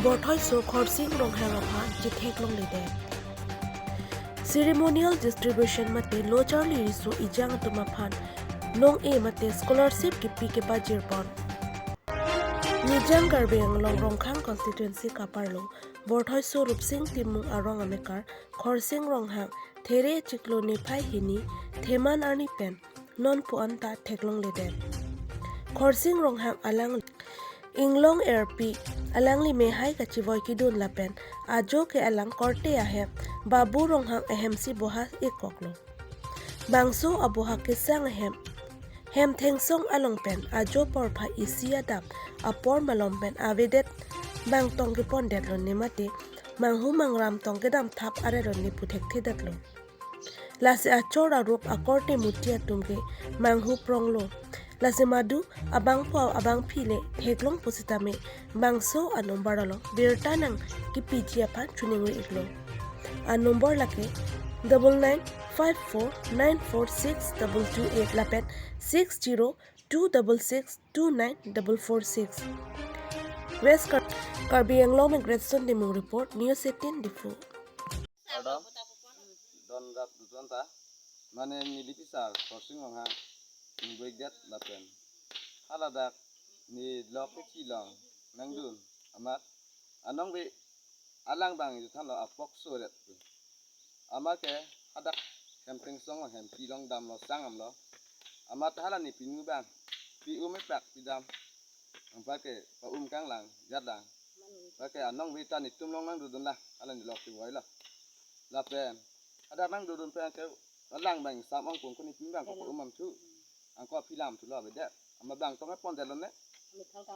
Borthoi so khorsing rong hangapha jithek long lede. Ceremonial distribution mate lo charli risu ijang tumaphan nong e mate scholarship ki pi ke pa jirpon. Nijang Garbeng long rongkhang constituency kaparlo Borthoi so rupsing timung arong amekar khorsing ronghang there chiklo ni phai hini theman ani pen non puanta theklong lede. Khorsing ronghang alang Inglong RP alang li mehai ka chivoy kidun lapen ajo ke alang korte ahem babu ronghang ahem si boha ikoklo bangso aboha kisang ahem hem thengsong along pen ajo porpha isia dap apor malom pen avedet bang tong ke pondet lo nemate manghu mangram tong ke dam thap are ron ni puthek thedat lo lase achora rup akorte mutia tumke manghu pronglo Lase madu abang po abang pile heklong positame bangso a number lo birta nang kipiji apa chuning iglo a number lake 9954946228 lapet 6026629446 West Karbi Anglong and Gretson Demung Report News 18 Difu Don rap dutonta mane nilipisar crossing ha ingwegat lapen haladak ni lokki chilong nangdun amat anong be alang bang ithan lo apok soret amake hadak camping song hem pilong dam lo sangam lo amat hala ni pinu bang pi pak pidam ampake pa kang lang jadang pake anong be tan itum long nang dudun lah hala ni lokki boy lo lapen ada nang dudun pe ke alang bang samong pun kuni pimbang ko tu angko filam tu lah beda ama bang tong pon de lone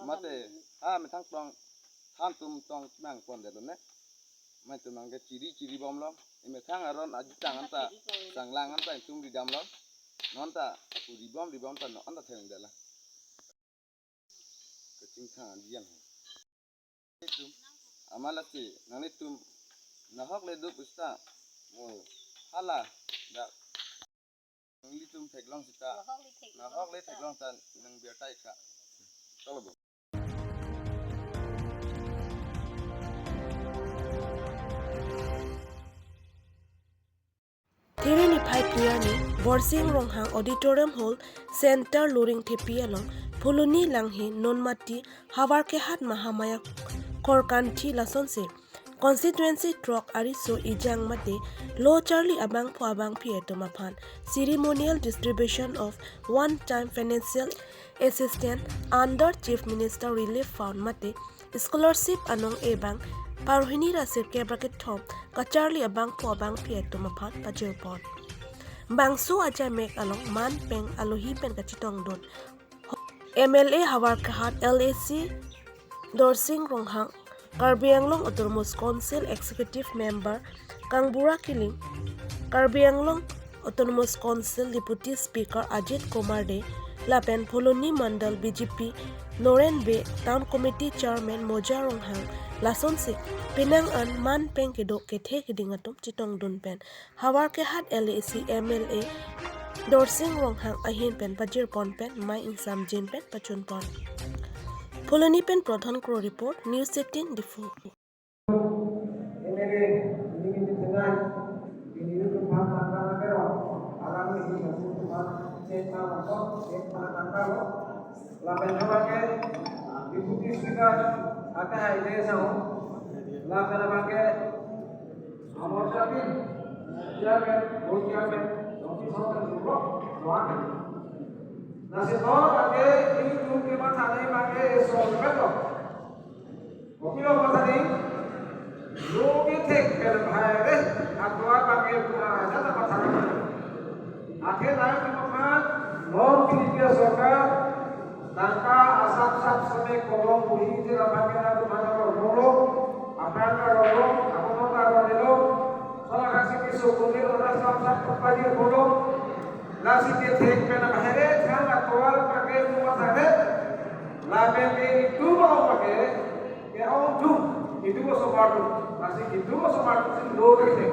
mate me thang tong han tum tong mang pon de lone mate mang ke ciri bom lo me thang aron ajutang anta sanglang anta tum di dam lo nonta di bom ta no anta theng de la ke ting thang dian tum amala ti nang tum na hok le du pusta mo hala da litum theklong sita na hok le theklong tan nang biar tai ka tolo Tiri ni phai priani Borsing Ronghang Auditorium Hall Center Luring Thepialong Phuluni Langhi Nonmati Hawar ke hat Mahamaya Korkanthi Lasonse Constituency Trok Ariso Ijang Mate Lo Charlie Abang Po Abang Pieto Mapan Ceremonial Distribution of One-Time Financial Assistance under Chief Minister Relief Fund Mate Scholarship Anong Ebang Parhini Rasir ke bracket thom Kacharli Abang Po Abang Pieto Mapan Pajirpon Bangsu aja mek along man peng alohi pen kachitong don MLA Hawar Kahat LAC Dorsing Ronghang Karbi Anglong Autonomous Council Executive Member Kangbura Kiling Karbi Anglong Autonomous Council Deputy Speaker Ajit Kumar De Lapen Pholoni Mandal BJP Noren Be Town Committee Chairman Moja Ronghang Lason Sik Pinang An Man Peng Kedok Kethe Kedingatum Chitong Dun Pen Hawar Kehat LAC MLA Dorsing Ronghang Ahin Pen Pajir Pon Pen Mai Insam Jin Pen Pachun Pon Pholoni Pen Pradhan Kro Report News 18 Difu Deputy Speaker akan hadir sama, laksanakan Amor Syakir, Chairman, Co-Chairman, Dr. Saudara Subro, Tuan. Nasib baik ini juga macam ini pakai soal betul. Mungkin apa tadi? Logi tek berbahaya, atau pakai jasa macam ini. Akhirnya kita mau pilih sorga. Nangka asap-asap sampai kolong buli di lapangan itu mana rolo, apa rolo, apa nota rolo, soal kasih kisah orang asap-asap terpajir rolo, nasi ketek pernah bahaya, jangan aktual pakai rumah sakit, lapen itu mau pakai, ya orang tu, itu bos baru, nasi itu bos baru sih lo ketek,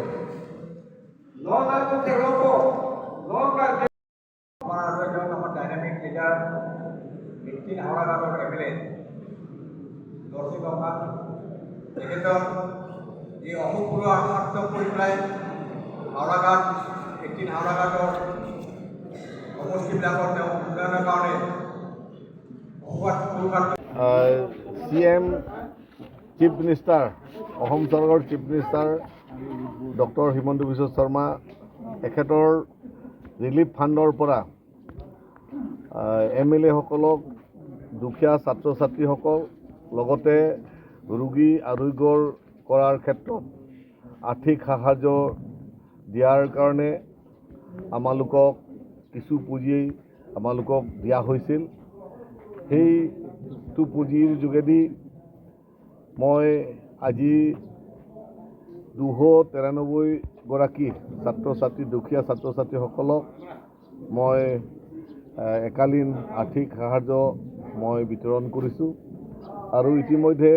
lo nanti terlopo, lo kan, mana ada yang nama dynamic leader. Mungkin orang-orang MLA, Dorsing Ronghang, ক্ষেত্ৰত এই অসুপুৰুৱা স্বাৰ্থ কৰি পেলাই হাওৰাঘাট হাওৰাঘাটৰ সমষ্টিবিলাকৰ তেওঁ উন্নয়নৰ কাৰণে CM chief minister Assam চৰকাৰৰ chief minister doctor Himanta Biswa Sarma এখেতৰ ৰিলিফ ফাণ্ডৰ পৰা MLA সকলক দুখীয়া ছাত্ৰ ছাত্ৰীসকল লগতে ৰোগী আৰোগ্য কৰাৰ ক্ষেত্ৰত আৰ্থিক সাহায্য দিয়াৰ কাৰণে আমালোকক কিছু পুঁজি আমালোকক দিয়া হৈছিল। সেইটো পুঁজিৰ যোগেদি মই আজি 293 গৰাকী ছাত্ৰ ছাত্ৰী দুখীয়া ছাত্ৰ ছাত্ৰীসকলক মই একালীন আৰ্থিক সাহায্য মই বিতৰণ কৰিছোঁ আৰু ইতিমধ্যে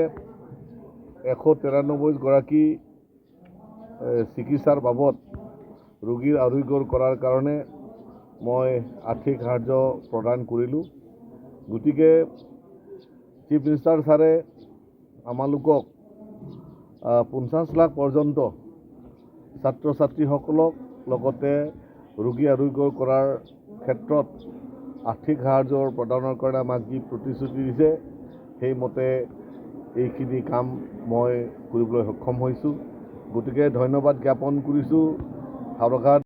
193 গৰাকী চিকিৎসাৰ বাবদ ৰোগীৰ আৰোগ্য কৰাৰ কাৰণে মই আৰ্থিক সাহায্য প্ৰদান কৰিলোঁ। গতিকে চিফ মিনিষ্টাৰ ছাৰে আমালোকক 50 লাখ পৰ্যন্ত ছাত্ৰ ছাত্ৰীসকলক লগতে ৰোগী আৰোগ্য কৰাৰ ক্ষেত্ৰত আৰ্থিক সাহায্য প্ৰদানৰ কাৰণে আমাক যি প্ৰতিশ্ৰুতি দিছে সেইমতে এইখিনি কাম মই কৰিবলৈ সক্ষম হৈছোঁ। গতিকে ধন্যবাদ জ্ঞাপন কৰিছোঁ হাওৰাঘাট